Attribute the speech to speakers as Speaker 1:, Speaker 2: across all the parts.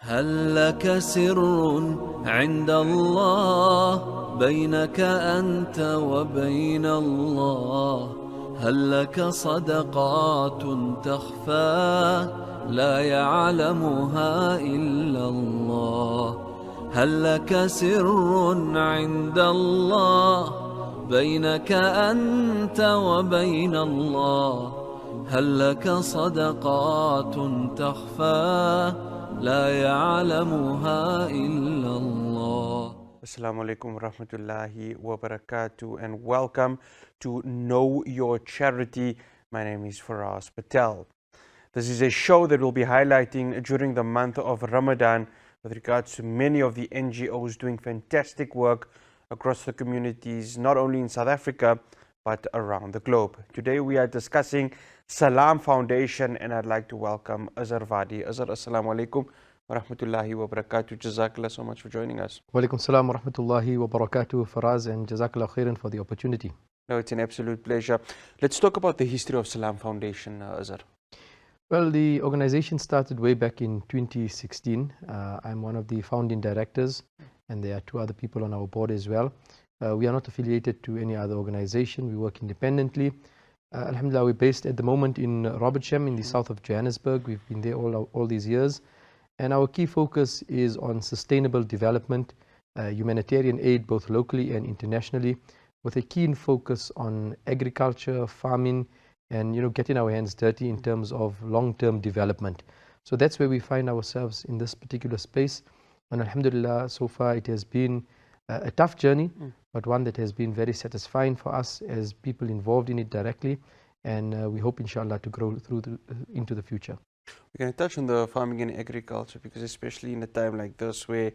Speaker 1: هل لك سر عند الله بينك أنت وبين الله؟ هل لك صدقات تخفى لا يعلمها إلا الله؟ هل لك سر عند الله بينك أنت وبين الله؟ هل لك صدقات تخفى لا يعلمها إلا الله.
Speaker 2: Assalamu alaikum warahmatullahi wabarakatuh, and welcome to Know Your Charity. My name is Faraz Patel. This is a show that will be highlighting during the month of Ramadan with regards to many of the NGOs doing fantastic work across the communities, not only in South Africa but around the globe. Today we are discussing Salam Foundation, and I'd like to welcome Azhar Wadi. Azhar, assalamu alaikum wa rahmatullahi wa barakatuh. Jazakallah so much for joining us.
Speaker 3: Wa alaikum salam wa rahmatullahi wa barakatuh, Faraz, and Jazakallah khairan for the opportunity.
Speaker 2: No, it's an absolute pleasure. Let's talk about the history of Salam Foundation, Azhar.
Speaker 3: Well, the organization started way back in 2016. I'm one of the founding directors, and there are two other people on our board as well. We are not affiliated to any other organization. We work independently. Alhamdulillah, we're based at the moment in Robertsham in the south of Johannesburg. We've been there all these years. And our key focus is on sustainable development, humanitarian aid, both locally and internationally, with a keen focus on agriculture, farming, and getting our hands dirty in terms of long-term development. So that's where we find ourselves in this particular space. And alhamdulillah, so far it has been a tough journey, but one that has been very satisfying for us as people involved in it directly. And we hope, inshallah, to grow into the future.
Speaker 2: We're going to touch on the farming and agriculture, because especially in a time like this where,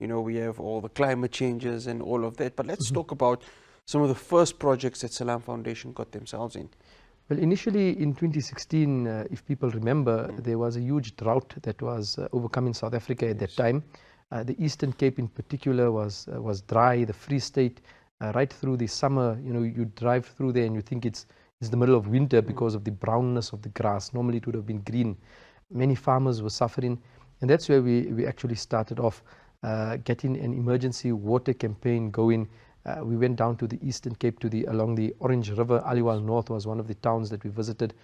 Speaker 2: we have all the climate changes and all of that. But let's talk about some of the first projects that Salam Foundation got themselves in.
Speaker 3: Well, initially in 2016, if people remember, there was a huge drought that was overcoming South Africa at that time. The Eastern Cape in particular was dry, the Free State, right through the summer. You drive through there and you think it's the middle of winter because of the brownness of the grass. Normally it would have been green. Many farmers were suffering, and that's where we actually started off getting an emergency water campaign going. We went down to the Eastern Cape along the Orange River. Aliwal North was one of the towns that we visited.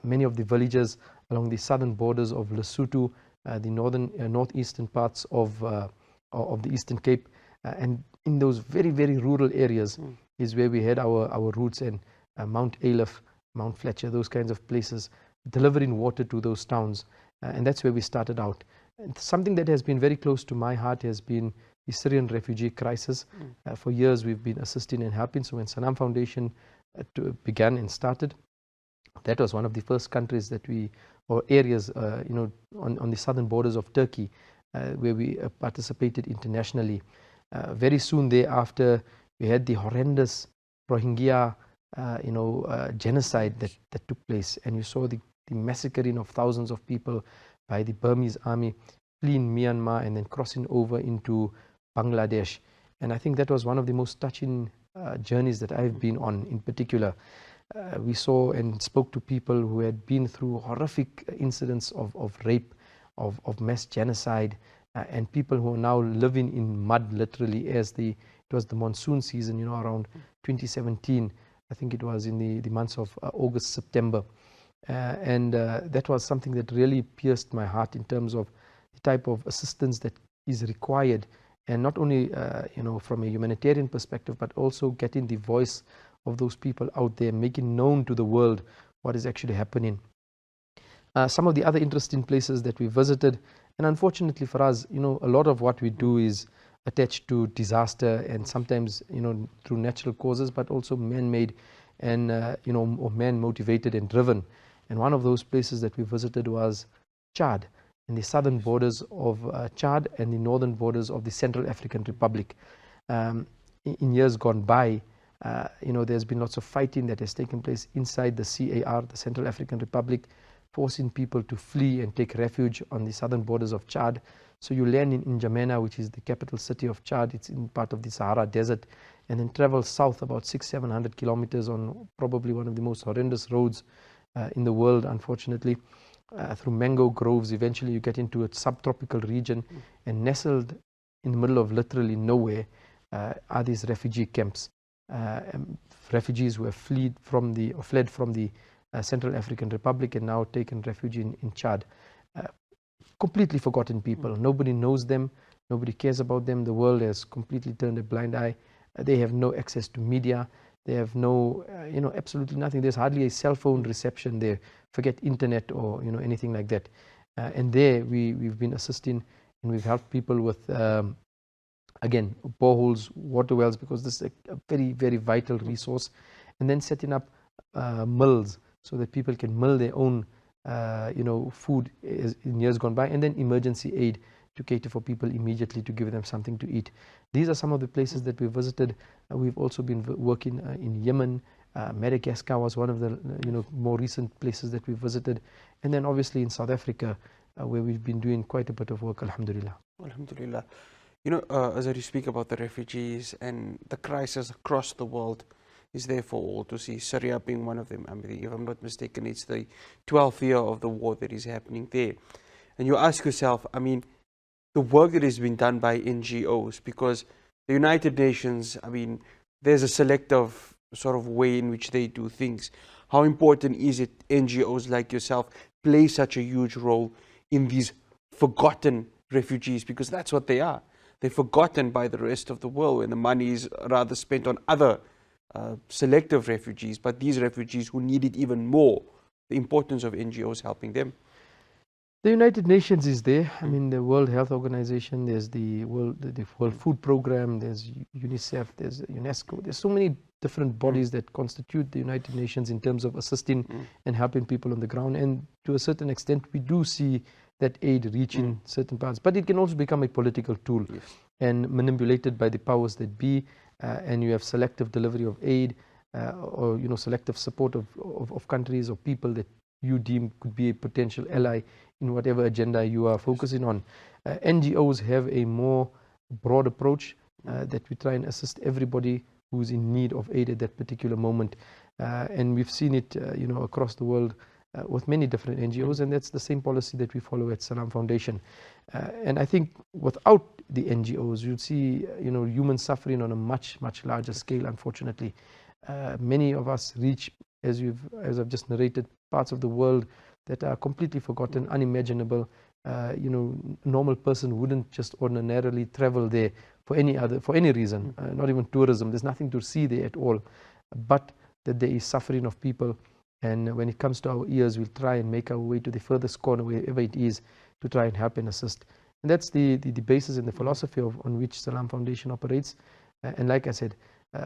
Speaker 3: Many of the villages along the southern borders of Lesotho, the northeastern parts of the Eastern Cape, and in those very, very rural areas is where we had our roots, and Mount Aleph, Mount Fletcher, those kinds of places, delivering water to those towns. And that's where we started out. And something that has been very close to my heart has been the Syrian refugee crisis. For years we've been assisting and helping. So when Salam Foundation began and started, that was one of the first countries or areas on the southern borders of Turkey where we participated internationally. Very soon thereafter, we had the horrendous Rohingya genocide that took place, and you saw the massacring of thousands of people by the Burmese army fleeing Myanmar and then crossing over into Bangladesh. And I think that was one of the most touching journeys that I've been on in particular. We saw and spoke to people who had been through horrific incidents of rape, of mass genocide, and people who are now living in mud, literally, it was the monsoon season, around 2017. I think it was in the months of August, September. And that was something that really pierced my heart in terms of the type of assistance that is required. And not only, from a humanitarian perspective, but also getting the voice of those people out there, making known to the world what is actually happening. Some of the other interesting places that we visited, and unfortunately for us, a lot of what we do is attached to disaster, and sometimes through natural causes, but also man-made and or man-motivated and driven. And one of those places that we visited was Chad, in the southern borders of Chad and the northern borders of the Central African Republic. In years gone by, there's been lots of fighting that has taken place inside the CAR, the Central African Republic, forcing people to flee and take refuge on the southern borders of Chad. So you land in N'Djamena, which is the capital city of Chad. It's in part of the Sahara Desert, and then travel south about 600-700 kilometers on probably one of the most horrendous roads in the world, unfortunately, through mango groves. Eventually you get into a subtropical region, and nestled in the middle of literally nowhere are these refugee camps. Refugees who have fled from the Central African Republic and now taken refuge in Chad. Completely forgotten people. Nobody knows them. Nobody cares about them. The world has completely turned a blind eye. They have no access to media. They have no, absolutely nothing. There's hardly a cell phone reception there. Forget internet or anything like that. And there we've been assisting, and we've helped people with again, boreholes, water wells, because this is a very, very vital resource. And then setting up mills so that people can mill their own food in years gone by, and then emergency aid to cater for people immediately, to give them something to eat. These are some of the places that we visited. We've also been working in Yemen. Madagascar was one of the more recent places that we visited, and then obviously in South Africa, where we've been doing quite a bit of work, alhamdulillah.
Speaker 2: Alhamdulillah. As I speak about the refugees and the crisis across the world is there for all to see, Syria being one of them. I mean, if I'm not mistaken, it's the 12th year of the war that is happening there. And you ask yourself, I mean, the work that has been done by NGOs, because the United Nations, I mean, there's a selective sort of way in which they do things. How important is it NGOs like yourself play such a huge role in these forgotten refugees? Because that's what they are. They're forgotten by the rest of the world, and the money is rather spent on other selective refugees, but these refugees who need it even more, the importance of NGOs helping them.
Speaker 3: The United Nations is there. I mean, the World Health Organization, there's the World Food Program, there's UNICEF, there's UNESCO. There's so many different bodies that constitute the United Nations in terms of assisting and helping people on the ground. And to a certain extent, we do see that aid reaching certain parts. But it can also become a political tool and manipulated by the powers that be. And you have selective delivery of aid or selective support of countries or people that you deem could be a potential ally in whatever agenda you are focusing on. NGOs have a more broad approach that we try and assist everybody who's in need of aid at that particular moment. And we've seen it across the world with many different NGOs, and that's the same policy that we follow at Salam Foundation. And I think without the NGOs, you'd see human suffering on a much, much larger scale, unfortunately. Many of us reach, as I've just narrated, parts of the world that are completely forgotten, unimaginable. A normal person wouldn't just ordinarily travel there for any reason, not even tourism. There's nothing to see there at all, but that there is suffering of people. And when it comes to our ears, we'll try and make our way to the furthest corner, wherever it is, to try and help and assist. And that's the basis and the philosophy on which Salam Foundation operates. And like I said,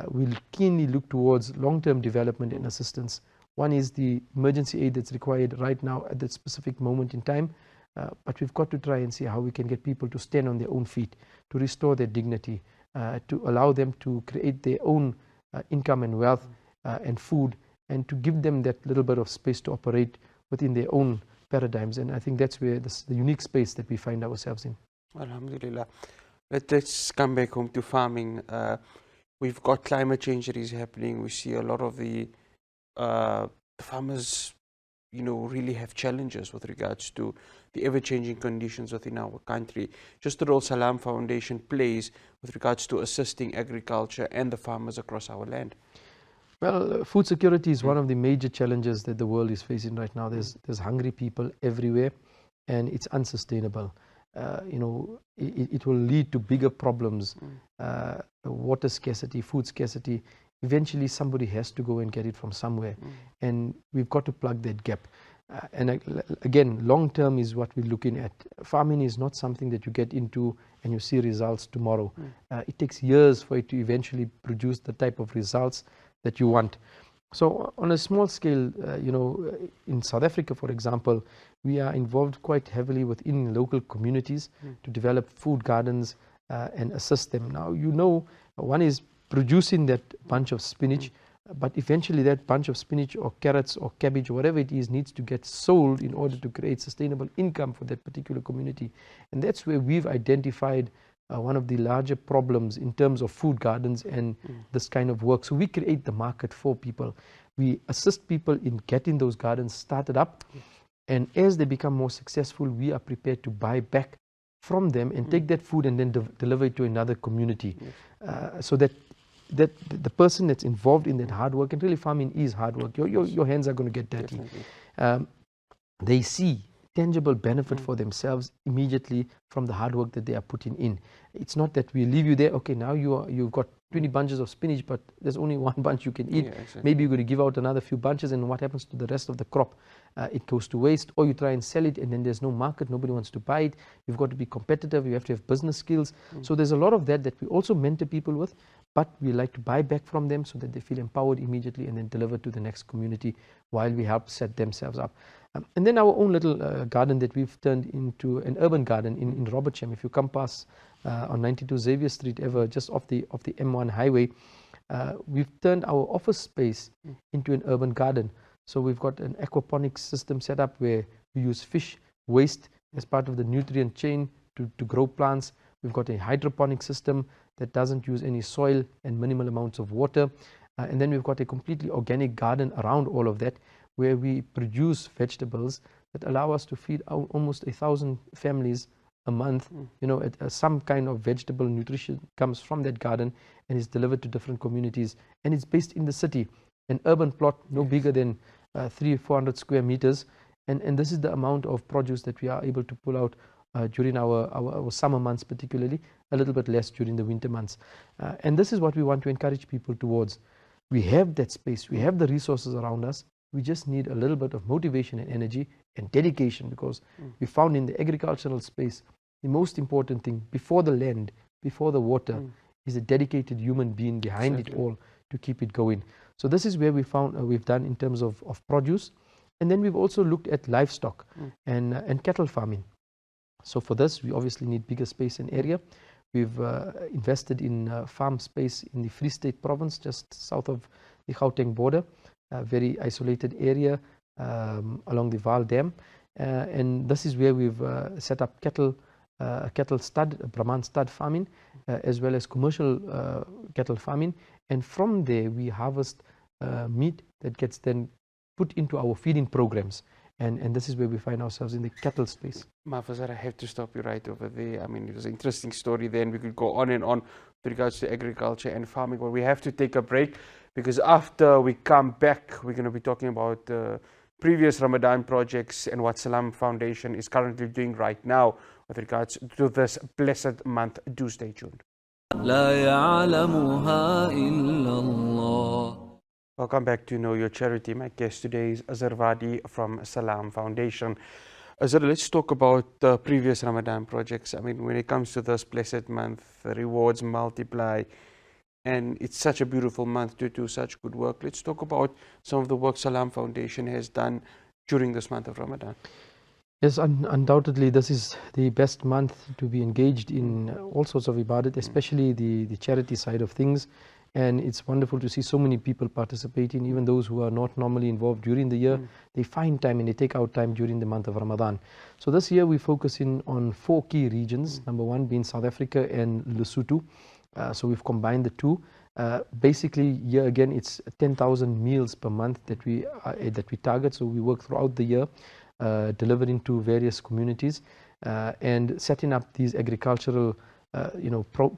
Speaker 3: we'll keenly look towards long-term development and assistance. One is the emergency aid that's required right now at that specific moment in time. But we've got to try and see how we can get people to stand on their own feet, to restore their dignity, to allow them to create their own income and wealth and food, and to give them that little bit of space to operate within their own paradigms. And I think that's where the unique space that we find ourselves in.
Speaker 2: Alhamdulillah. Let's come back home to farming. We've got climate change that is happening. We see a lot of the farmers, really have challenges with regards to the ever-changing conditions within our country. Just the role Salam Foundation plays with regards to assisting agriculture and the farmers across our land.
Speaker 3: Well, food security is one of the major challenges that the world is facing right now. There's hungry people everywhere, and it's unsustainable. It will lead to bigger problems, water scarcity, food scarcity. Eventually, somebody has to go and get it from somewhere, and we've got to plug that gap. And again, long term is what we're looking at. Farming is not something that you get into and you see results tomorrow. It takes years for it to eventually produce the type of results that you want. So on a small scale, in South Africa, for example, we are involved quite heavily within local communities to develop food gardens and assist them. Now, one is producing that bunch of spinach, but eventually that bunch of spinach or carrots or cabbage or whatever it is needs to get sold in order to create sustainable income for that particular community. And that's where we've identified one of the larger problems in terms of food gardens and this kind of work. So we create the market for people. We assist people in getting those gardens started up, And as they become more successful, we are prepared to buy back from them and take that food and then deliver it to another community. So that the person that's involved in that hard work, and really farming is hard work, your hands are going to get dirty. They see tangible benefit for themselves immediately from the hard work that they are putting in. It's not that we leave you there, okay, now you've got 20 bunches of spinach, but there's only one bunch you can eat. Maybe you're going to give out another few bunches, and what happens to the rest of the crop? It goes to waste, or you try and sell it and then there's no market, nobody wants to buy it. You've got to be competitive, you have to have business skills. So there's a lot of that we also mentor people with, but we like to buy back from them so that they feel empowered immediately and then deliver to the next community while we help set themselves up. And then our own little garden that we've turned into an urban garden in Robertsham. If you come past on 92 Xavier Street, just off the M1 highway, we've turned our office space into an urban garden. So we've got an aquaponics system set up where we use fish waste as part of the nutrient chain to grow plants. We've got a hydroponic system that doesn't use any soil and minimal amounts of water. And then we've got a completely organic garden around all of that, where we produce vegetables that allow us to feed almost 1,000 families a month. Some kind of vegetable nutrition comes from that garden and is delivered to different communities. And it's based in the city, an urban plot no bigger than 300-400 square meters. And this is the amount of produce that we are able to pull out during our summer months, particularly, a little bit less during the winter months. And this is what we want to encourage people towards. We have that space, we have the resources around us. We just need a little bit of motivation and energy and dedication, because we found in the agricultural space, the most important thing before the land, before the water, is a dedicated human being behind it all to keep it going. So this is where we found we've done in terms of produce. And then we've also looked at livestock and cattle farming. So for this, we obviously need bigger space and area. We've invested in farm space in the Free State province, just south of the Gauteng border. A very isolated area along the Vaal Dam, and this is where we've set up cattle stud, Brahman stud farming, as well as commercial cattle farming. And from there we harvest meat that gets then put into our feeding programs. And this is where we find ourselves in the cattle space.
Speaker 2: Mafazar, I have to stop you right over there. I mean, it was an interesting story there, and we could go on and on with regards to agriculture and farming, but we have to take a break, because after we come back, we're going to be talking about the previous Ramadan projects and what Salam Foundation is currently doing right now with regards to this blessed month. Do stay tuned.
Speaker 1: لا يعلمها إلا الله.
Speaker 2: Welcome back to Know Your Charity. My guest today is Azarwadi from Salam Foundation. Azar, let's talk about the previous Ramadan projects. I mean, when it comes to this blessed month, the rewards multiply, and it's such a beautiful month to do such good work. Let's talk about some of the work Salam Foundation has done during this month of Ramadan.
Speaker 3: Yes, undoubtedly, this is the best month to be engaged in all sorts of ibadat, especially the charity side of things. And it's wonderful to see so many people participating, even those who are not normally involved during the year. They find time and they take out time during the month of Ramadan. So this year we're focusing on 4 key regions. Number 1 being South Africa and Lesotho. So we've combined the two. Basically, here again, it's 10,000 meals per month that we target. So we work throughout the year, delivering to various communities and setting up these agricultural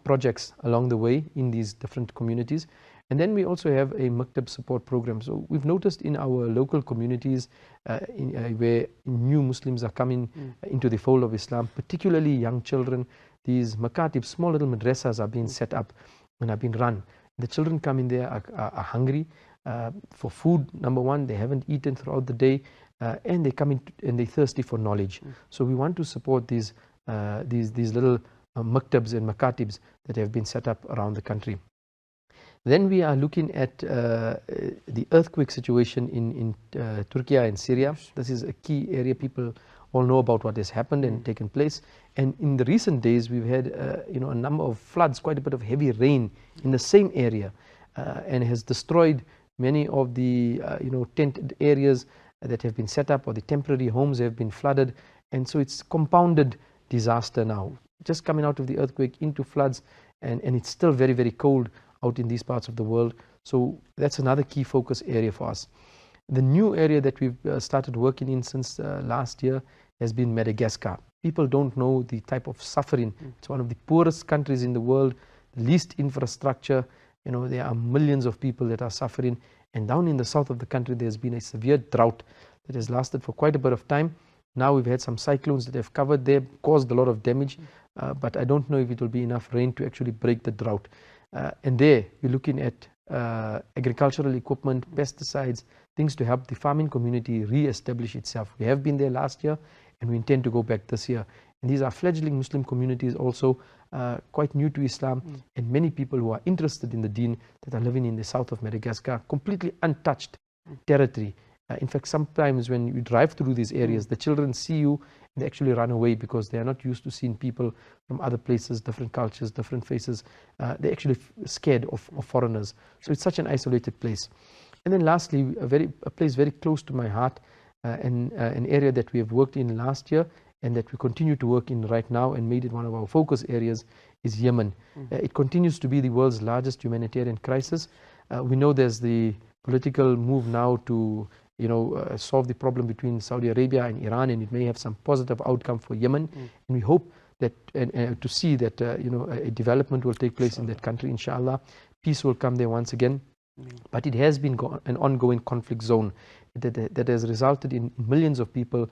Speaker 3: projects along the way in these different communities. And then we also have a maktab support program. So we've noticed in our local communities where new Muslims are coming into the fold of Islam, particularly young children, these makatib, small little madrasas, are being set up and are being run. The children come in there are hungry for food. Number 1, they haven't eaten throughout the day, and they come in and they're thirsty for knowledge. So we want to support these little maktabs and makatibs that have been set up around the country. Then we are looking at the earthquake situation in Turkey and Syria. This is a key area. People all know about what has happened and taken place. And in the recent days, we've had a number of floods, quite a bit of heavy rain in the same area, and has destroyed many of the tented areas that have been set up, or the temporary homes have been flooded. And so it's compounded disaster now, just coming out of the earthquake into floods, and it's still very, very cold out in these parts of the world. So that's another key focus area for us. The new area that we've started working in since last year has been Madagascar. People don't know the type of suffering. It's one of the poorest countries in the world, least infrastructure. You know, there are millions of people that are suffering. And down in the south of the country, there's been a severe drought that has lasted for quite a bit of time. Now we've had some cyclones that have covered there, caused a lot of damage, but I don't know if it will be enough rain to actually break the drought. And there, we're looking at agricultural equipment, pesticides, things to help the farming community re-establish itself. We have been there last year, and we intend to go back this year. And these are fledgling Muslim communities, also quite new to Islam, and many people who are interested in the deen that are living in the south of Madagascar, completely untouched territory. In fact, sometimes when you drive through these areas, the children see you and they actually run away because they are not used to seeing people from other places, different cultures, different faces. They're actually scared of foreigners. So it's such an isolated place. And then lastly, a place very close to my heart, and an area that we have worked in last year and that we continue to work in right now and made it one of our focus areas, is Yemen. It continues to be the world's largest humanitarian crisis. We know there's the political move now to solve the problem between Saudi Arabia and Iran, and it may have some positive outcome for Yemen. And we hope that to see that a development will take place in that country, inshallah. Peace will come there once again. But it has been an ongoing conflict zone that has resulted in millions of people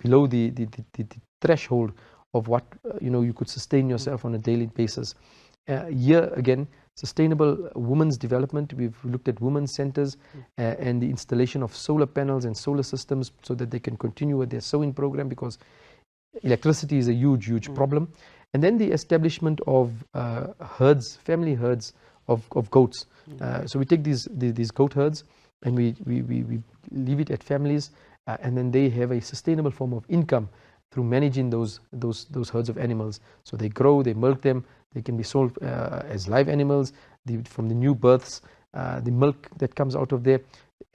Speaker 3: below the threshold of what you could sustain yourself on a daily basis. Here again, sustainable women's development. We've looked at women's centers and the installation of solar panels and solar systems so that they can continue with their sewing program, because electricity is a huge problem. And then the establishment of herds, family herds of goats. So we take these goat herds and we leave it at families, and then they have a sustainable form of income through managing those herds of animals. So they grow, they milk them, they can be sold as live animals, from the new births, the milk that comes out of there,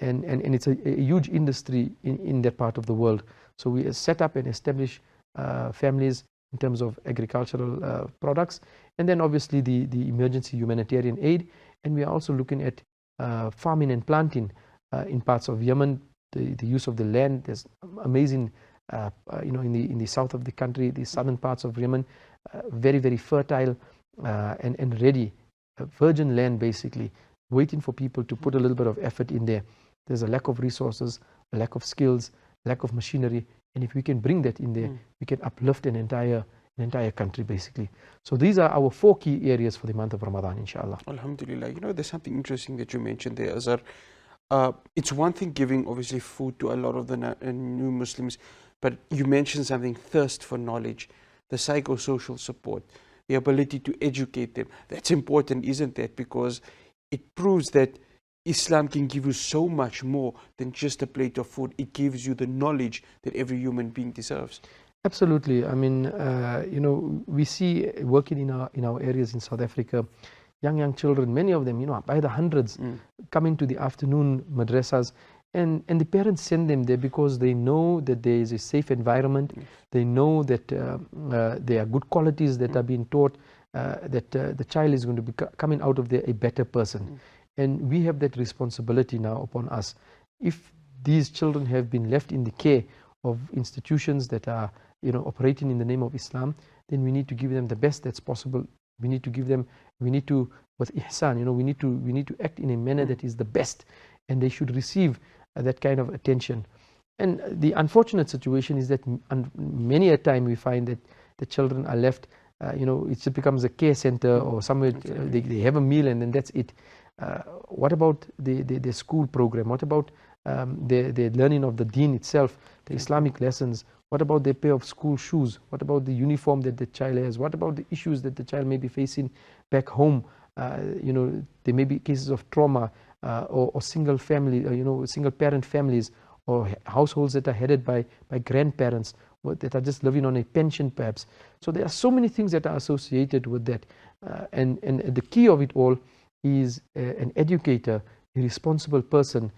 Speaker 3: and it's a huge industry in that part of the world. So we set up and establish families in terms of agricultural products, and then obviously the emergency humanitarian aid. And we are also looking at farming and planting in parts of Yemen, the use of the land. There's amazing in the south of the country, the southern parts of Yemen, very fertile and ready, virgin land basically, waiting for people to put a little bit of effort in there. There's a lack of resources, a lack of skills, lack of machinery, and if we can bring that in there, we can uplift an entire country basically. So these are our 4 key areas for the month of Ramadan, inshallah.
Speaker 2: Alhamdulillah. There's something interesting that you mentioned there, Azhar. It's one thing giving obviously food to a lot of the new Muslims, but you mentioned something, thirst for knowledge, the psychosocial support, the ability to educate them. That's important, isn't that? Because it proves that Islam can give you so much more than just a plate of food. It gives you the knowledge that every human being deserves.
Speaker 3: Absolutely. I mean, we see working in our areas in South Africa, young children, many of them, by the hundreds, coming to the afternoon madrasas, and the parents send them there because they know that there is a safe environment. They know that there are good qualities that are being taught, that the child is going to be coming out of there a better person. And we have that responsibility now upon us. If these children have been left in the care of institutions that are operating in the name of Islam, then we need to give them the best that's possible. We need to give them, with ihsan, we need to act in a manner that is the best, and they should receive that kind of attention. And the unfortunate situation is that many a time we find that the children are left, it just becomes a care center or somewhere. They have a meal and then that's it. What about the school program? What about the learning of the deen itself, the Islamic lessons? What about their pair of school shoes? What about the uniform that the child has? What about the issues that the child may be facing back home? There may be cases of trauma or single family, single parent families, or households that are headed by grandparents that are just living on a pension perhaps. So there are so many things that are associated with that. And the key of it all is an educator, a responsible person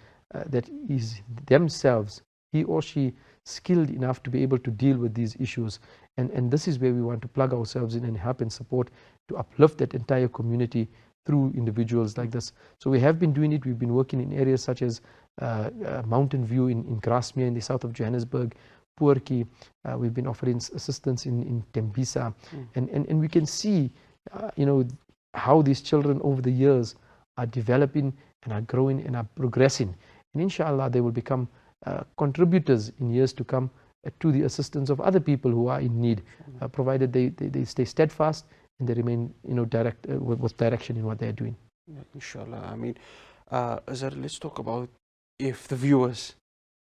Speaker 3: that is themselves, he or she, skilled enough to be able to deal with these issues. And this is where we want to plug ourselves in and help and support to uplift that entire community through individuals like this. So we have been doing it. We've been working in areas such as Mountain View in Grasmere in the south of Johannesburg, Poortjie. We've been offering assistance in Tembisa, and we can see, how these children over the years are developing and are growing and are progressing. And inshallah, they will become contributors in years to come to the assistance of other people who are in need, provided they stay steadfast and they remain, direct with direction in what they are doing.
Speaker 2: Yeah, inshallah. I mean, Azhar, let's talk about if the viewers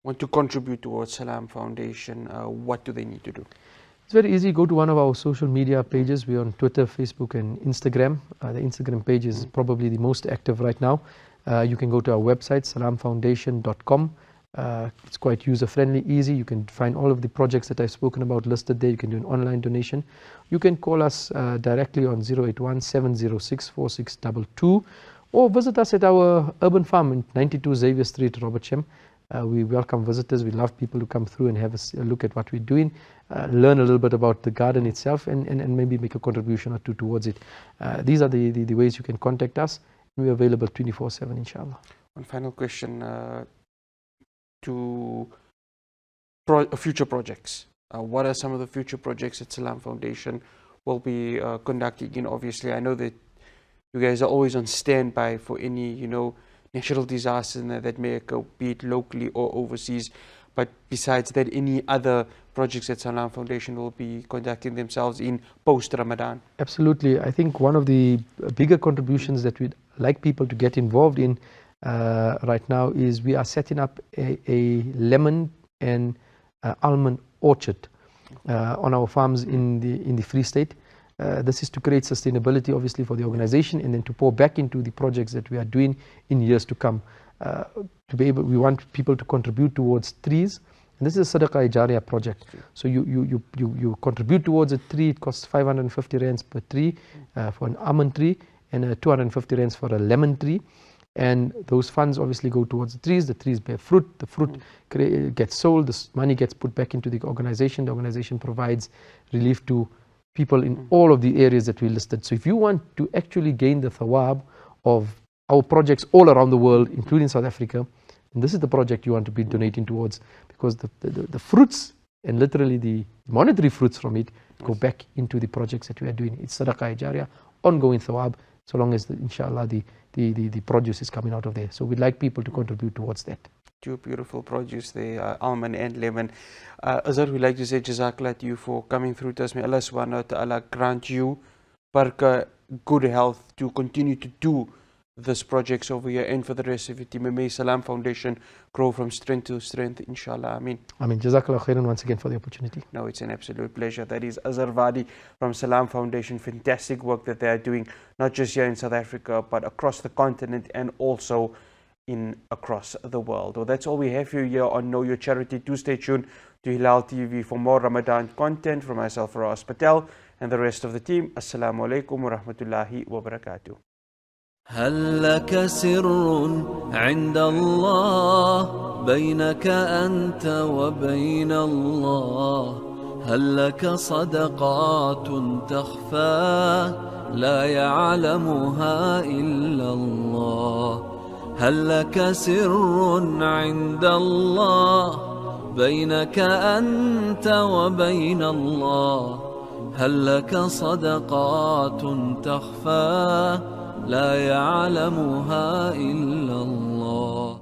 Speaker 2: want to contribute towards Salam Foundation, what do they need to do?
Speaker 3: It's very easy. Go to one of our social media pages. We're on Twitter, Facebook, and Instagram. The Instagram page is probably the most active right now. You can go to our website, salamfoundation.com. It's quite user-friendly, easy. You can find all of the projects that I've spoken about listed there. You can do an online donation. You can call us directly on 081-706-4622, or visit us at our urban farm in 92 Xavier Street, Robertsham. We welcome visitors. We love people to come through and have a look at what we're doing, learn a little bit about the garden itself, and maybe make a contribution or two towards it. These are the ways you can contact us. We're available 24/7, inshallah.
Speaker 2: One final question to future projects. What are some of the future projects that Salam Foundation will be conducting? Obviously, I know that you guys are always on standby for any, natural disasters that may occur, be it locally or overseas. But besides that, any other projects that Salam Foundation will be conducting themselves in post-Ramadan?
Speaker 3: Absolutely. I think one of the bigger contributions that we'd like people to get involved in right now is we are setting up a lemon and almond orchard on our farms in the Free State. This is to create sustainability, obviously, for the organization, and then to pour back into the projects that we are doing in years to come. We want people to contribute towards trees, and this is a Sadaqah Jariyah project. So you contribute towards a tree. It costs 550 rands per tree for an almond tree, and 250 rands for a lemon tree. And those funds obviously go towards the trees. The trees bear fruit. The fruit gets sold. The money gets put back into the organization. The organization provides relief to people in all of the areas that we listed. So if you want to actually gain the thawab of our projects all around the world, including South Africa, and this is the project you want to be donating towards, because the fruits, and literally the monetary fruits from it, go back into the projects that we are doing. It's Sadaqah Jariyah, ongoing thawab, so long as, inshallah, the produce is coming out of there. So we'd like people to contribute towards that.
Speaker 2: Two beautiful produce there, almond and lemon. Azhar, we'd like to say Jazakallah to you for coming through to us. May Allah subhanahu wa ta'ala grant you barakah, good health to continue to do this projects over here and for the rest of your team. May Salam Foundation grow from strength to strength, inshallah. Ameen.
Speaker 3: Ameen. Jazakallah khairan once again for the opportunity.
Speaker 2: No, it's an absolute pleasure. That is Azhar Wadi from Salam Foundation. Fantastic work that they are doing, not just here in South Africa, but across the continent and also across the world. Well, that's all we have for you here on Know Your Charity. Do stay tuned to Hilaal TV for more Ramadan content. From myself, Hilaal Patel, and the rest of the team. Assalamu alaikum wa rahmatullahi wa barakatuh.
Speaker 1: هل لك سر عند الله بينك أنت وبين الله هل لك صدقات تخفى لا يعلمها إلا الله هل لك سر عند الله بينك أنت وبين الله هل لك صدقات تخفى لا يعلمها إلا الله